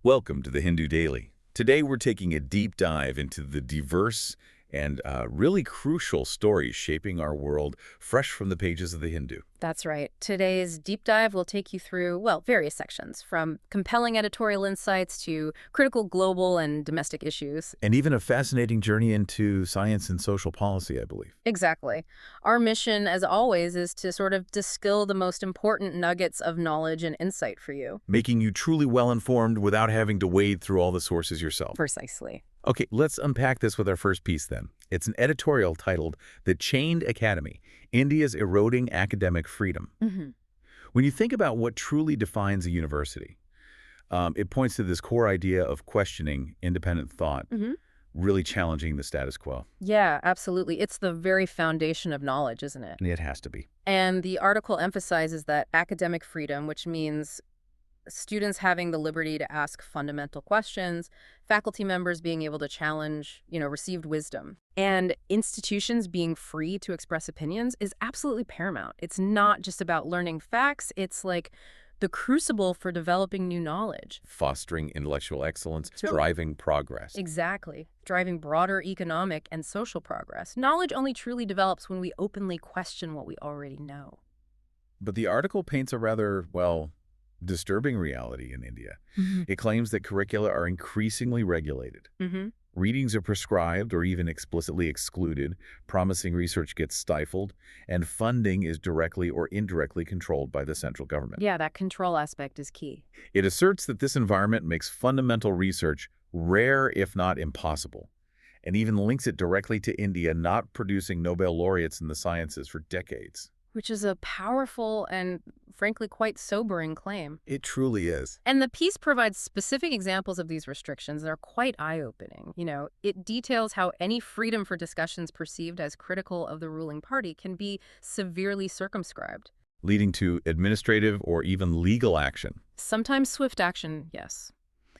Welcome to the Hindu Daily. Today we're taking a deep dive into the diverse and really crucial stories shaping our world fresh from the pages of the Hindu. That's right. Today's deep dive will take you through, well, various sections, from compelling editorial insights to critical global and domestic issues. And even a fascinating journey into science and social policy, I believe. Exactly. Our mission, as always, is to sort of distill the most important nuggets of knowledge and insight for you. Making you truly well-informed without having to wade through all the sources yourself. Precisely. Okay, let's unpack this with our first piece then. It's an editorial titled The Chained Academy, India's Eroding Academic Freedom. When you think about what truly defines a university, it points to this core idea of questioning independent thought, really challenging the status quo. Yeah, absolutely. It's the very foundation of knowledge, isn't it? It has to be. And the article emphasizes that academic freedom, which means students having the liberty to ask fundamental questions, faculty members being able to challenge, received wisdom, and institutions being free to express opinions is absolutely paramount. It's not just about learning facts. It's like the crucible for developing new knowledge. Fostering intellectual excellence, driving progress. Exactly. Driving broader economic and social progress. Knowledge only truly develops when we openly question what we already know. But the article paints a rather, well, disturbing reality in India. It claims that curricula are increasingly regulated. Readings are prescribed or even explicitly excluded, promising research gets stifled, and funding is directly or indirectly controlled by the central government. Yeah, that control aspect is key. It asserts that this environment makes fundamental research rare, if not impossible, and even links it directly to India not producing Nobel laureates in the sciences for decades. Which is a powerful and, frankly, quite sobering claim. It truly is. And the piece provides specific examples of these restrictions that are quite eye-opening. It details how any freedom for discussions perceived as critical of the ruling party can be severely circumscribed. Leading to administrative or even legal action. Sometimes swift action, yes.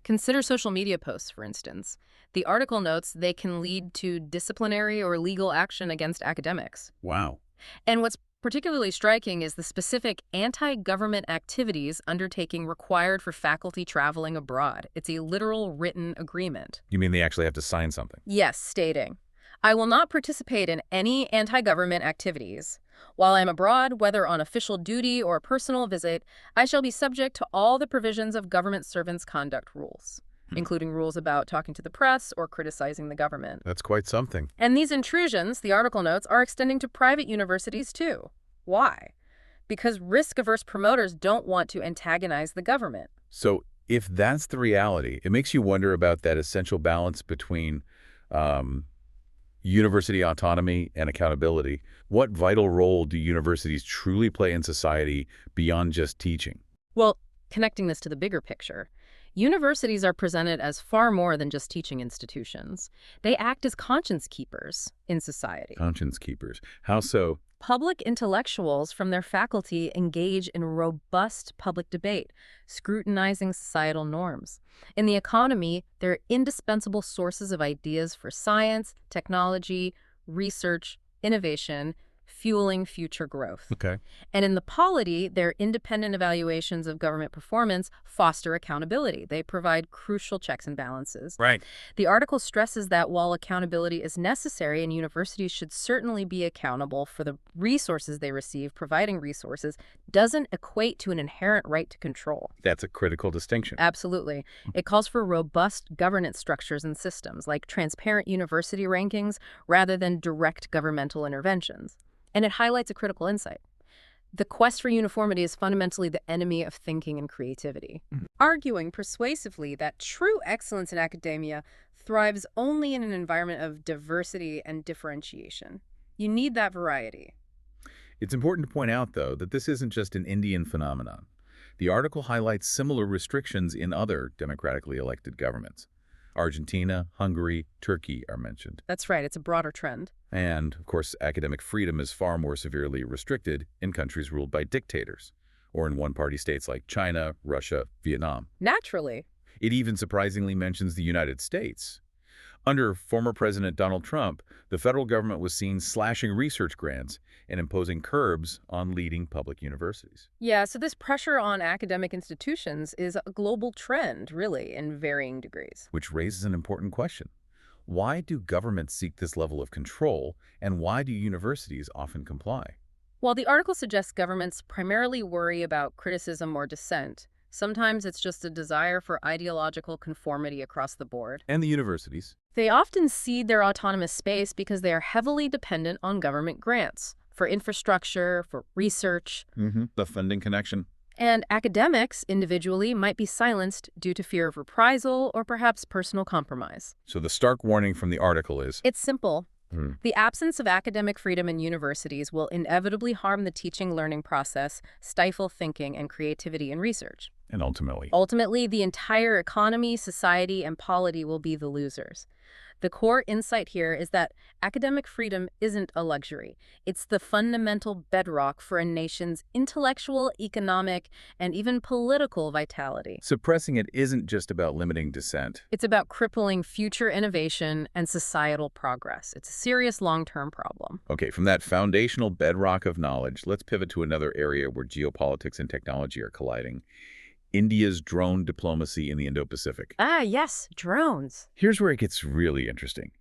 Consider social media posts, for instance. The article notes they can lead to disciplinary or legal action against academics. Wow. And what's particularly striking is the specific anti-government activities undertaking required for faculty traveling abroad. It's a literal written agreement. You mean they actually have to sign something? Yes, stating, I will not participate in any anti-government activities. While I am abroad, whether on official duty or a personal visit, I shall be subject to all the provisions of government servants' conduct rules, including rules about talking to the press or criticizing the government. That's quite something. And these intrusions, the article notes, are extending to private universities too. Why? Because risk-averse promoters don't want to antagonize the government. So if that's the reality, it makes you wonder about that essential balance between university autonomy and accountability. What vital role do universities truly play in society beyond just teaching? Well, connecting this to the bigger picture, universities are presented as far more than just teaching institutions. They act as conscience keepers in society. Conscience keepers. How so? Public intellectuals from their faculty engage in robust public debate, scrutinizing societal norms. In the economy, they're indispensable sources of ideas for science, technology, research, innovation, fueling future growth. Okay. And in the polity, their independent evaluations of government performance foster accountability. They provide crucial checks and balances. Right. The article stresses that while accountability is necessary and universities should certainly be accountable for the resources they receive, providing resources doesn't equate to an inherent right to control. That's a critical distinction. Absolutely. It calls for robust governance structures and systems, like transparent university rankings rather than direct governmental interventions. And it highlights a critical insight. The quest for uniformity is fundamentally the enemy of thinking and creativity, arguing persuasively that true excellence in academia thrives only in an environment of diversity and differentiation. You need that variety. It's important to point out, though, that this isn't just an Indian phenomenon. The article highlights similar restrictions in other democratically elected governments. Argentina, Hungary, Turkey are mentioned. That's right. It's a broader trend. And, of course, academic freedom is far more severely restricted in countries ruled by dictators, or in one-party states like China, Russia, Vietnam. Naturally. It even surprisingly mentions the United States. Under former President Donald Trump, the federal government was seen slashing research grants and imposing curbs on leading public universities. Yeah, so this pressure on academic institutions is a global trend, really, in varying degrees. Which raises an important question. Why do governments seek this level of control, and why do universities often comply? While the article suggests governments primarily worry about criticism or dissent, sometimes it's just a desire for ideological conformity across the board. And the universities? They often cede their autonomous space because they are heavily dependent on government grants for infrastructure, for research. The funding connection. And academics, individually, might be silenced due to fear of reprisal or perhaps personal compromise. So the stark warning from the article is? It's simple. The absence of academic freedom in universities will inevitably harm the teaching-learning process, stifle thinking and creativity in research. And ultimately? Ultimately, the entire economy, society, and polity will be the losers. The core insight here is that academic freedom isn't a luxury. It's the fundamental bedrock for a nation's intellectual, economic, and even political vitality. Suppressing it isn't just about limiting dissent. It's about crippling future innovation and societal progress. It's a serious long-term problem. Okay, from that foundational bedrock of knowledge, let's pivot to another area where geopolitics and technology are colliding. India's drone diplomacy in the Indo-Pacific. Ah, yes, drones. Here's where it gets really interesting.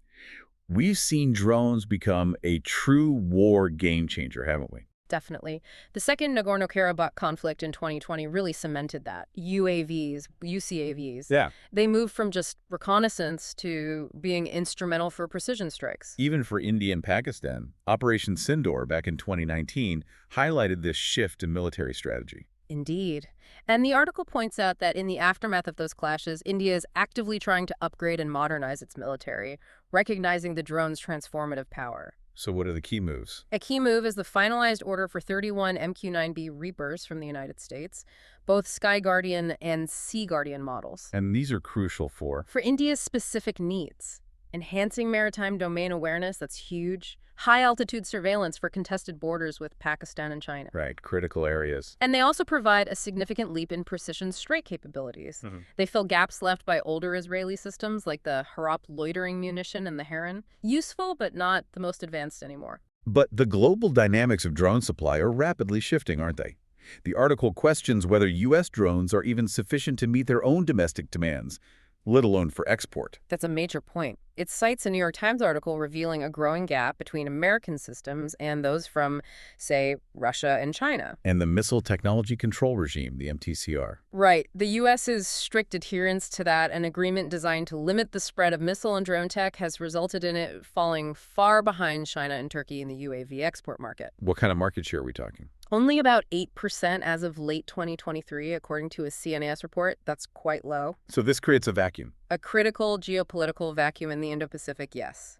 We've seen drones become a true war game changer, haven't we? Definitely. The second Nagorno-Karabakh conflict in 2020 really cemented that. UCAVs. Yeah. They moved from just reconnaissance to being instrumental for precision strikes. Even for India and Pakistan, Operation Sindoor back in 2019 highlighted this shift in military strategy. Indeed. And the article points out that in the aftermath of those clashes, India is actively trying to upgrade and modernize its military, recognizing the drone's transformative power. So what are the key moves? A key move is the finalized order for 31 MQ-9B Reapers from the United States, both Sky Guardian and Sea Guardian models. And these are crucial for India's specific needs. Enhancing maritime domain awareness, that's huge. High-altitude surveillance for contested borders with Pakistan and China. Right, critical areas. And they also provide a significant leap in precision strike capabilities. They fill gaps left by older Israeli systems like the Harop loitering munition and the Heron. Useful, but not the most advanced anymore. But the global dynamics of drone supply are rapidly shifting, aren't they? The article questions whether U.S. drones are even sufficient to meet their own domestic demands, let alone for export. That's a major point. It cites a New York Times article revealing a growing gap between American systems and those from, say, Russia and China. And the Missile Technology Control Regime, the MTCR. Right. The U.S.'s strict adherence to that, an agreement designed to limit the spread of missile and drone tech, has resulted in it falling far behind China and Turkey in the UAV export market. What kind of market share are we talking? Only about 8% as of late 2023, according to a CNAS report. That's quite low. So this creates a vacuum. A critical geopolitical vacuum in the Indo-Pacific, yes.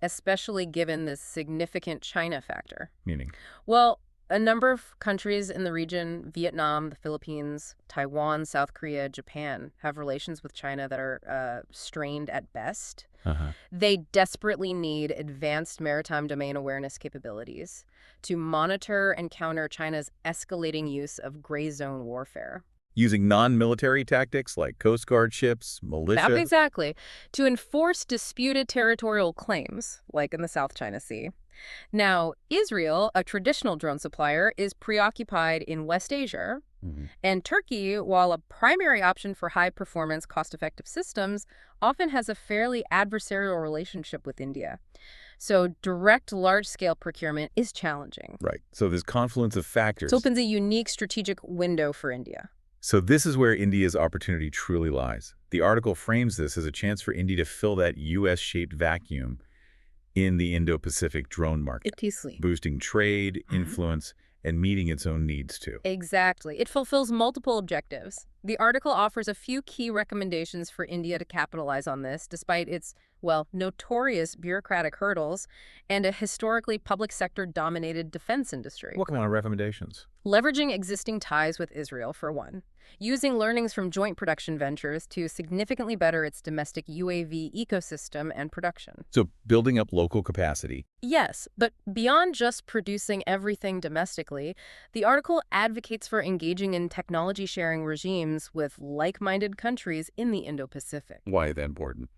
Especially given the significant China factor. Meaning? Well, a number of countries in the region, Vietnam, the Philippines, Taiwan, South Korea, Japan, have relations with China that are strained at best. They desperately need advanced maritime domain awareness capabilities to monitor and counter China's escalating use of gray zone warfare. Using non-military tactics like Coast Guard ships, militia. Exactly. To enforce disputed territorial claims, like in the South China Sea. Now, Israel, a traditional drone supplier, is preoccupied in West Asia. And Turkey, while a primary option for high-performance, cost-effective systems, often has a fairly adversarial relationship with India. So direct large-scale procurement is challenging. Right. So this confluence of factors. It opens a unique strategic window for India. So this is where India's opportunity truly lies. The article frames this as a chance for India to fill that U.S.-shaped vacuum in the Indo-Pacific drone market, boosting trade, influence, and meeting its own needs too. Exactly. It fulfills multiple objectives. The article offers a few key recommendations for India to capitalize on this, despite its, well, notorious bureaucratic hurdles and a historically public sector-dominated defense industry. What kind of recommendations? Leveraging existing ties with Israel, for one. Using learnings from joint production ventures to significantly better its domestic UAV ecosystem and production. So building up local capacity. Yes, but beyond just producing everything domestically, the article advocates for engaging in technology-sharing regimes with like-minded countries in the Indo-Pacific. Why is that important?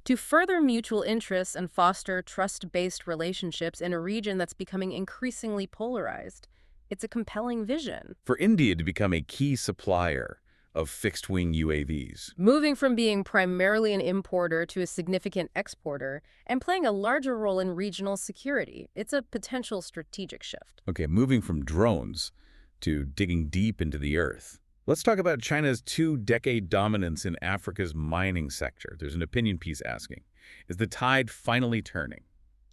to further mutual interests and foster trust-based relationships in a region that's becoming increasingly polarized. It's a compelling vision. For India to become a key supplier of fixed-wing UAVs. Moving from being primarily an importer to a significant exporter and playing a larger role in regional security. It's a potential strategic shift. Okay, moving from drones to digging deep into the earth. Let's talk about China's two-decade dominance in Africa's mining sector. There's an opinion piece asking, is the tide finally turning?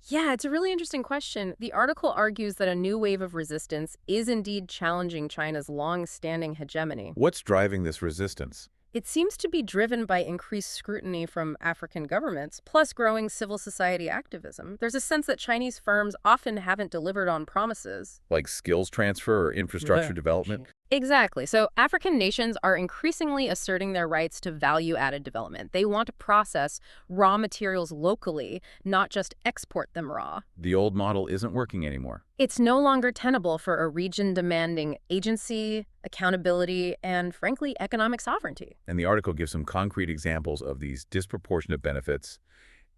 Yeah, it's a really interesting question. The article argues that a new wave of resistance is indeed challenging China's long-standing hegemony. What's driving this resistance? It seems to be driven by increased scrutiny from African governments, plus growing civil society activism. There's a sense that Chinese firms often haven't delivered on promises. Like skills transfer or infrastructure development? Exactly. So African nations are increasingly asserting their rights to value-added development. They want to process raw materials locally, not just export them raw. The old model isn't working anymore. It's no longer tenable for a region demanding agency, accountability, and, frankly, economic sovereignty. And the article gives some concrete examples of these disproportionate benefits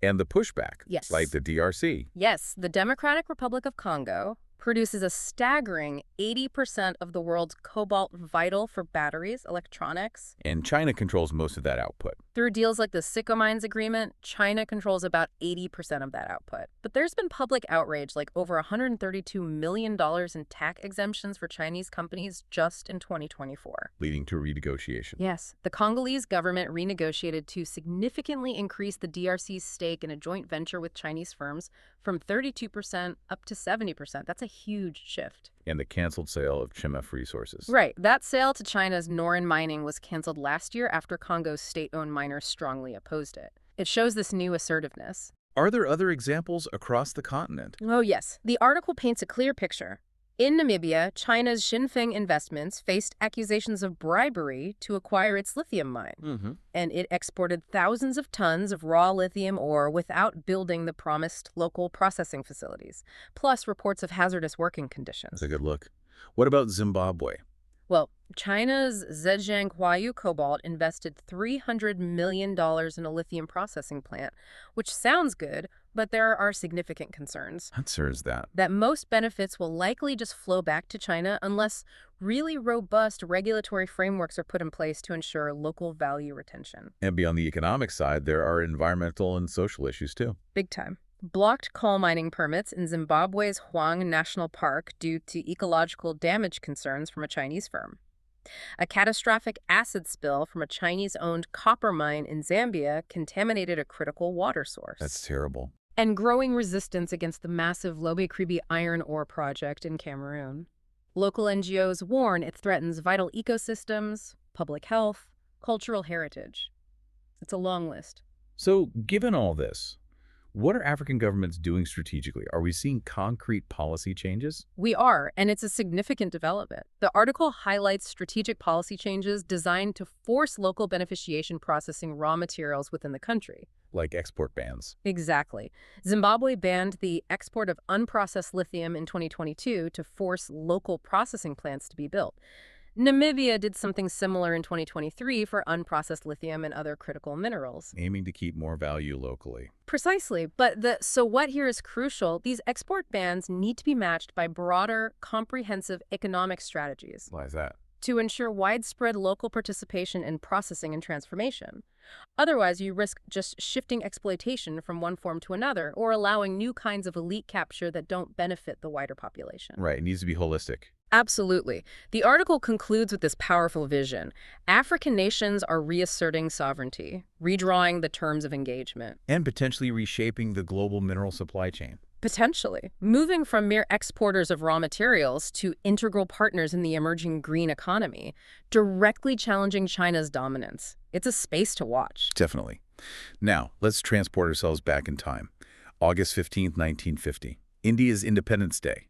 and the pushback, Yes. like the DRC. Yes, the Democratic Republic of Congo produces a staggering 80% of the world's cobalt vital for batteries, electronics. And China controls most of that output. Through deals like the Sycamines Agreement, China controls about 80% of that output. But there's been public outrage, like over $132 million in tax exemptions for Chinese companies just in 2024. Leading to renegotiation. Yes, the Congolese government renegotiated to significantly increase the DRC's stake in a joint venture with Chinese firms from 32% up to 70%. That's a huge shift. And the canceled sale of Chimef resources. Right. That sale to China's Norin Mining was canceled last year after Congo's state-owned miners strongly opposed it. It shows this new assertiveness. Are there other examples across the continent? Oh, yes. The article paints a clear picture. In Namibia, China's Xinfeng Investments faced accusations of bribery to acquire its lithium mine. And it exported thousands of tons of raw lithium ore without building the promised local processing facilities, plus reports of hazardous working conditions. That's a good look. What about Zimbabwe? Well, China's Zhejiang Huayu Cobalt invested $300 million in a lithium processing plant, which sounds good, but there are significant concerns. What sir is that? That most benefits will likely just flow back to China unless really robust regulatory frameworks are put in place to ensure local value retention. And beyond the economic side, there are environmental and social issues too. Big time. Blocked coal mining permits in Zimbabwe's Huang National Park due to ecological damage concerns from a Chinese firm. A catastrophic acid spill from a Chinese-owned copper mine in Zambia contaminated a critical water source. That's terrible. And growing resistance against the massive Lobe-Kribi iron ore project in Cameroon. Local NGOs warn it threatens vital ecosystems, public health, cultural heritage. It's a long list. So, given all this, what are African governments doing strategically? Are we seeing concrete policy changes? We are, and it's a significant development. The article highlights strategic policy changes designed to force local beneficiation processing raw materials within the country. Like export bans. Exactly. Zimbabwe banned the export of unprocessed lithium in 2022 to force local processing plants to be built. Namibia did something similar in 2023 for unprocessed lithium and other critical minerals. Aiming to keep more value locally. Precisely. But so what here is crucial, these export bans need to be matched by broader, comprehensive economic strategies. Why is that? To ensure widespread local participation in processing and transformation. Otherwise, you risk just shifting exploitation from one form to another or allowing new kinds of elite capture that don't benefit the wider population. Right, it needs to be holistic. Absolutely. The article concludes with this powerful vision. African nations are reasserting sovereignty, redrawing the terms of engagement. And potentially reshaping the global mineral supply chain. Potentially. Moving from mere exporters of raw materials to integral partners in the emerging green economy, directly challenging China's dominance. It's a space to watch. Definitely. Now, let's transport ourselves back in time. August 15th, 1950. India's Independence Day.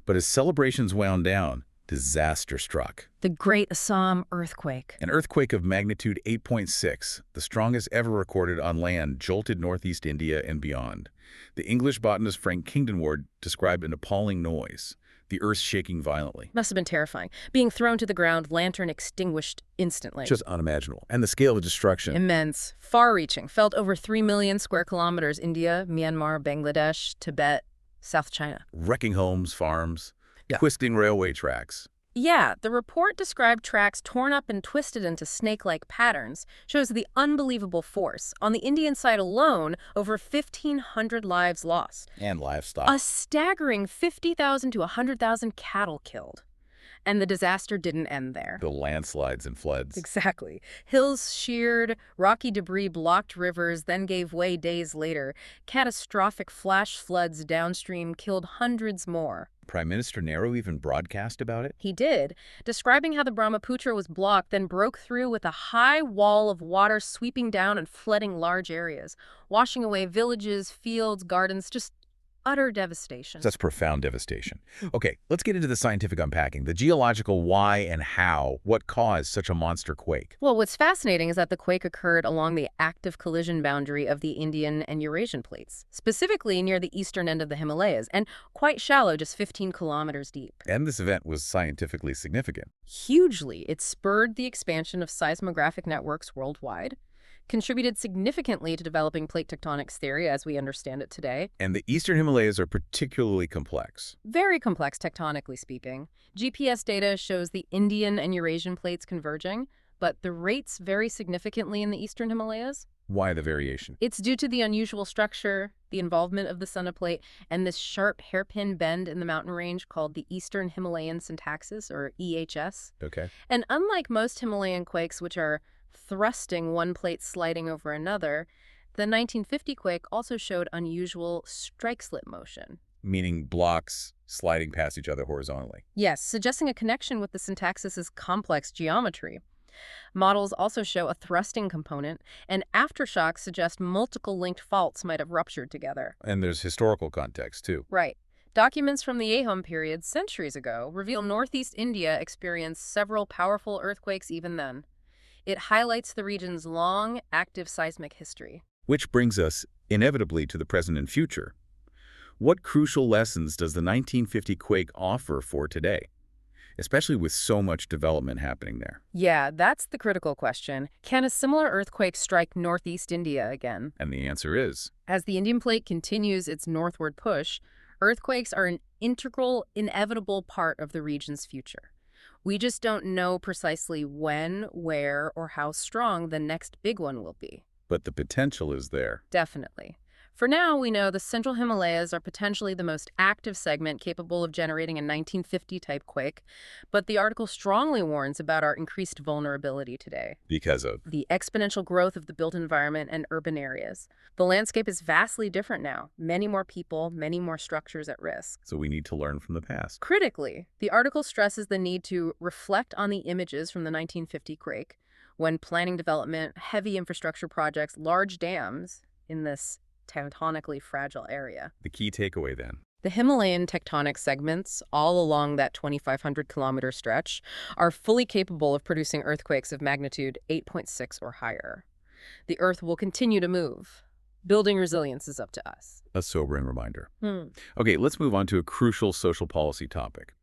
But as celebrations wound down, disaster struck. The Great Assam Earthquake. An earthquake of magnitude 8.6, the strongest ever recorded on land, jolted northeast India and beyond. The English botanist Frank Kingdon-Ward described an appalling noise. the earth shaking violently. Must have been terrifying. Being thrown to the ground, lantern extinguished instantly. Just unimaginable. And the scale of destruction. Immense. Far-reaching. Felt over 3 million square kilometers. India, Myanmar, Bangladesh, Tibet, South China. Wrecking homes, farms, Yeah. twisting railway tracks. Yeah, the report described tracks torn up and twisted into snake-like patterns, shows the unbelievable force. On the Indian side alone, over 1,500 lives lost. And livestock. A staggering 50,000 to 100,000 cattle killed. And the disaster didn't end there. The landslides and floods. Exactly. Hills sheared, rocky debris blocked rivers, then gave way days later. Catastrophic flash floods downstream killed hundreds more. Prime Minister Nehru even broadcast about it? He did, describing how the Brahmaputra was blocked, then broke through with a high wall of water sweeping down and flooding large areas, washing away villages, fields, gardens, just utter devastation. That's profound devastation. Okay, let's get into the scientific unpacking, the geological why and how, what caused such a monster quake. Well, what's fascinating is that the quake occurred along the active collision boundary of the Indian and Eurasian plates, specifically near the eastern end of the Himalayas, and quite shallow, just 15 kilometers deep. And this event was scientifically significant. Hugely, it spurred the expansion of seismographic networks worldwide, contributed significantly to developing plate tectonics theory as we understand it today. And the eastern Himalayas are particularly complex. Very complex tectonically speaking. GPS data shows the Indian and Eurasian plates converging, but the rates vary significantly in the eastern Himalayas. Why the variation? It's due to the unusual structure, the involvement of the Sunda plate, and this sharp hairpin bend in the mountain range called the Eastern Himalayan Syntaxis, or EHS. Okay. And unlike most Himalayan quakes, which are thrusting one plate sliding over another, the 1950 quake also showed unusual strike-slip motion. Meaning blocks sliding past each other horizontally. Yes, suggesting a connection with the syntaxis's complex geometry. Models also show a thrusting component, and aftershocks suggest multiple linked faults might have ruptured together. And there's historical context, too. Right. Documents from the Ahom period centuries ago reveal northeast India experienced several powerful earthquakes even then. It highlights the region's long, active seismic history. Which brings us, inevitably, to the present and future. What crucial lessons does the 1950 quake offer for today, especially with so much development happening there? Yeah, that's the critical question. Can a similar earthquake strike northeast India again? And the answer is, As the Indian plate continues its northward push, earthquakes are an integral, inevitable part of the region's future. We just don't know precisely when, where, or how strong the next big one will be. but the potential is there. Definitely. For now, we know the Central Himalayas are potentially the most active segment capable of generating a 1950-type quake, but the article strongly warns about our increased vulnerability today. Because of The exponential growth of the built environment and urban areas. The landscape is vastly different now. Many more people, many more structures at risk. So we need to learn from the past. Critically, the article stresses the need to reflect on the images from the 1950 quake when planning development, heavy infrastructure projects, large dams in this tectonically fragile area. The key takeaway then. The Himalayan tectonic segments, all along that 2,500-kilometer stretch, are fully capable of producing earthquakes of magnitude 8.6 or higher. The Earth will continue to move. Building resilience is up to us. A sobering reminder. Okay, let's move on to a crucial social policy topic.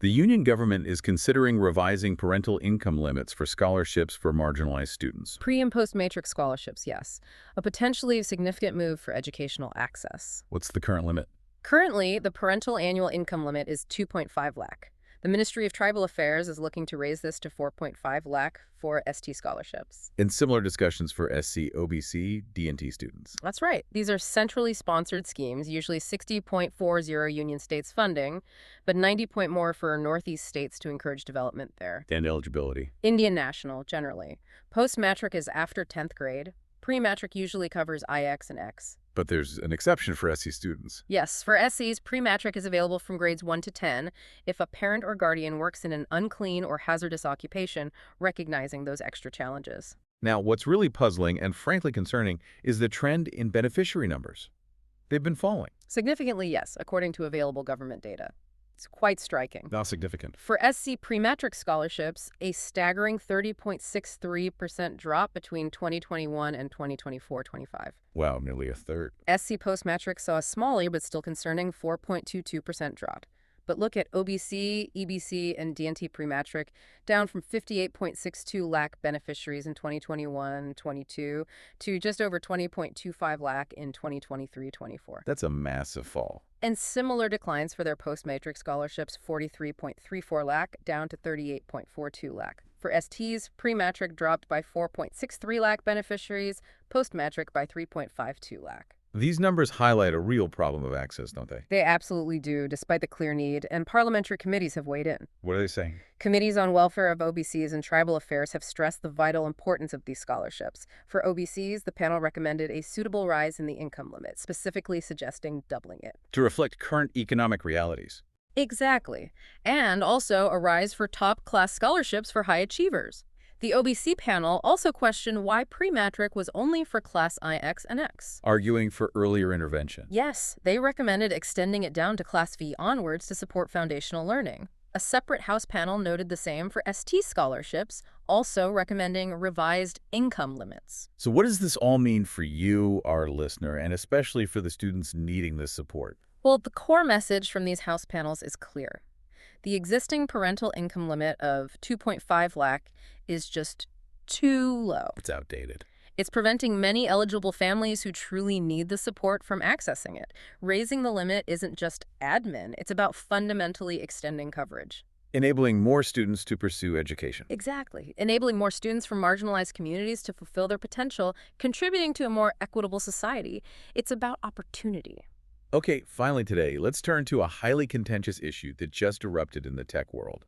The union government is considering revising parental income limits for scholarships for marginalized students. Pre- and post-matrix scholarships, yes. A potentially significant move for educational access. What's the current limit? Currently, the parental annual income limit is 2.5 lakh. The Ministry of Tribal Affairs is looking to raise this to 4.5 lakh for ST scholarships. And similar discussions for SC, OBC, DNT students. That's right. These are centrally sponsored schemes, usually 60.40 union states funding, but 90 point more for Northeast states to encourage development there. And eligibility. Indian national, generally. Post-matric is after 10th grade. Pre-matric usually covers IX and X. But there's an exception for SC students. Yes, for SCs, pre-matric is available from grades 1 to 10 if a parent or guardian works in an unclean or hazardous occupation, recognizing those extra challenges. Now, what's really puzzling and frankly concerning is the trend in beneficiary numbers. They've been falling. Significantly, yes, according to available government data. It's quite striking. Not significant. For SC pre-matric scholarships, a staggering 30.63% drop between 2021 and 2024-25. Wow, nearly a third. SC post-matric saw a smaller but still concerning 4.22% drop. But look at OBC, EBC, and DNT pre-matric, down from 58.62 lakh beneficiaries in 2021-22 to just over 20.25 lakh in 2023-24. That's a massive fall. And similar declines for their post-matric scholarships, 43.34 lakh down to 38.42 lakh. For STs, pre-matric dropped by 4.63 lakh beneficiaries, post-matric by 3.52 lakh. These numbers highlight a real problem of access, don't they? They absolutely do, despite the clear need, and parliamentary committees have weighed in. What are they saying? Committees on welfare of OBCs and tribal affairs have stressed the vital importance of these scholarships. For OBCs, the panel recommended a suitable rise in the income limit, specifically suggesting doubling it. To reflect current economic realities. Exactly. And also a rise for top-class scholarships for high achievers. The OBC panel also questioned why pre-matric was only for Class IX and X. Arguing for earlier intervention. Yes, they recommended extending it down to Class V onwards to support foundational learning. A separate House panel noted the same for ST scholarships, also recommending revised income limits. So what does this all mean for you, our listener, and especially for the students needing this support? Well, the core message from these House panels is clear. The existing parental income limit of 2.5 lakh is just too low. It's outdated. It's preventing many eligible families who truly need the support from accessing it. Raising the limit isn't just admin, it's about fundamentally extending coverage. Enabling more students to pursue education. Exactly. Enabling more students from marginalized communities to fulfill their potential, contributing to a more equitable society. It's about opportunity. Okay, finally today, let's turn to a highly contentious issue that just erupted in the tech world.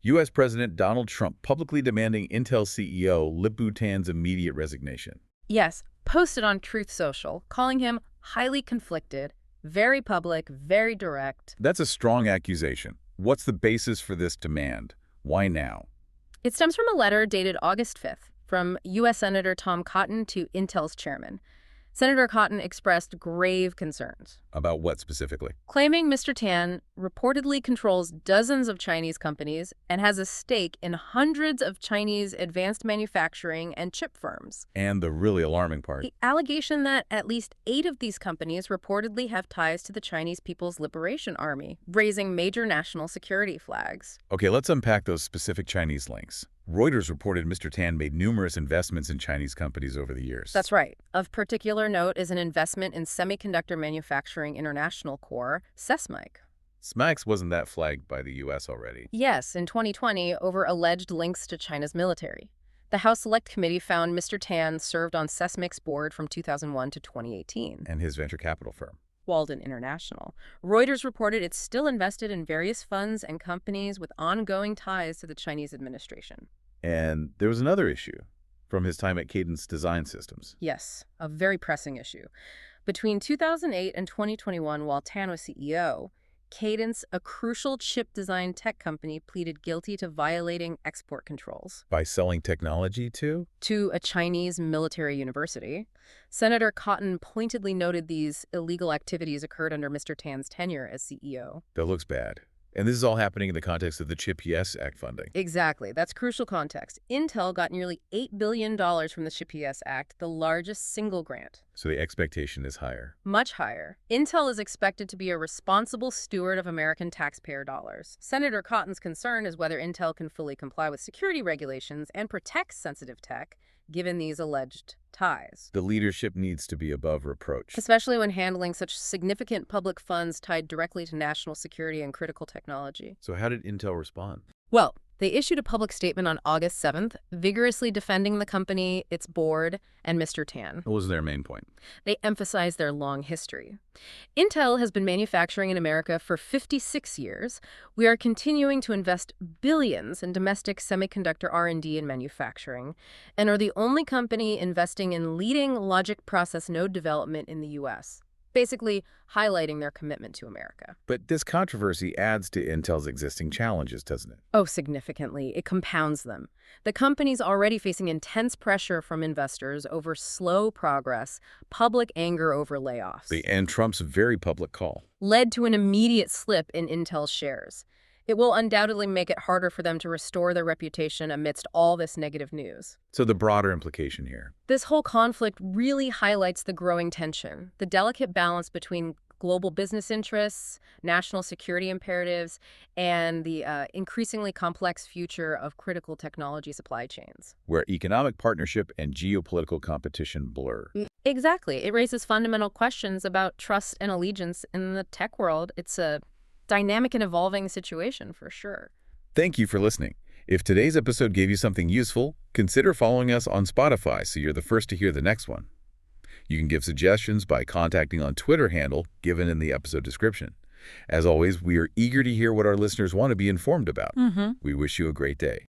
U.S. President Donald Trump publicly demanding Intel CEO Lip-Bu Tan's immediate resignation. Yes, posted on Truth Social, calling him highly conflicted, very public, very direct. That's a strong accusation. What's the basis for this demand? Why now? It stems from a letter dated August 5th from U.S. Senator Tom Cotton to Intel's chairman. Senator Cotton expressed grave concerns. About what specifically? Claiming Mr. Tan reportedly controls dozens of Chinese companies and has a stake in hundreds of Chinese advanced manufacturing and chip firms. And the really alarming part. The allegation that at least 8 of these companies reportedly have ties to the Chinese People's Liberation Army, raising major national security flags. Okay, let's unpack those specific Chinese links. Reuters reported Mr. Tan made numerous investments in Chinese companies over the years. That's right. Of particular note is an investment in Semiconductor Manufacturing International Corp., SESMIC. SMIC wasn't that flagged by the U.S. already? Yes, in 2020 over alleged links to China's military. The House Select Committee found Mr. Tan served on SESMIC's board from 2001 to 2018. And his venture capital firm. Walden International. Reuters reported it's still invested in various funds and companies with ongoing ties to the Chinese administration. And there was another issue from his time at Cadence Design Systems. Yes, a very pressing issue. Between 2008 and 2021, while Tan was CEO, Cadence, a crucial chip design tech company, pleaded guilty to violating export controls. By selling technology to? To a Chinese military university. Senator Cotton pointedly noted these illegal activities occurred under Mr. Tan's tenure as CEO. That looks bad. And this is all happening in the context of the CHIP Yes Act funding. Exactly. That's crucial context. Intel got nearly $8 billion from the CHIP Yes Act, the largest single grant. So the expectation is higher. Much higher. Intel is expected to be a responsible steward of American taxpayer dollars. Senator Cotton's concern is whether Intel can fully comply with security regulations and protect sensitive tech, given these alleged ties. The leadership needs to be above reproach. Especially when handling such significant public funds tied directly to national security and critical technology. So how did Intel respond? Well, they issued a public statement on August 7th, vigorously defending the company, its board, and Mr. Tan. What was their main point? They emphasized their long history. Intel has been manufacturing in America for 56 years. We are continuing to invest billions in domestic semiconductor R&D and manufacturing, and are the only company investing in leading logic process node development in the U.S., basically highlighting their commitment to America. But this controversy adds to Intel's existing challenges, doesn't it? Oh, significantly. It compounds them. The company's already facing intense pressure from investors over slow progress, public anger over layoffs. And Trump's very public call led to an immediate slip in Intel's shares. It will undoubtedly make it harder for them to restore their reputation amidst all this negative news. So the broader implication here. This whole conflict really highlights the growing tension, the delicate balance between global business interests, national security imperatives, and the increasingly complex future of critical technology supply chains. Where economic partnership and geopolitical competition blur. Exactly. It raises fundamental questions about trust and allegiance in the tech world. It's a dynamic and evolving situation for sure. Thank you for listening. If today's episode gave you something useful, consider following us on Spotify so you're the first to hear the next one. You can give suggestions by contacting on Twitter handle given in the episode description. As always, we are eager to hear what our listeners want to be informed about. We wish you a great day.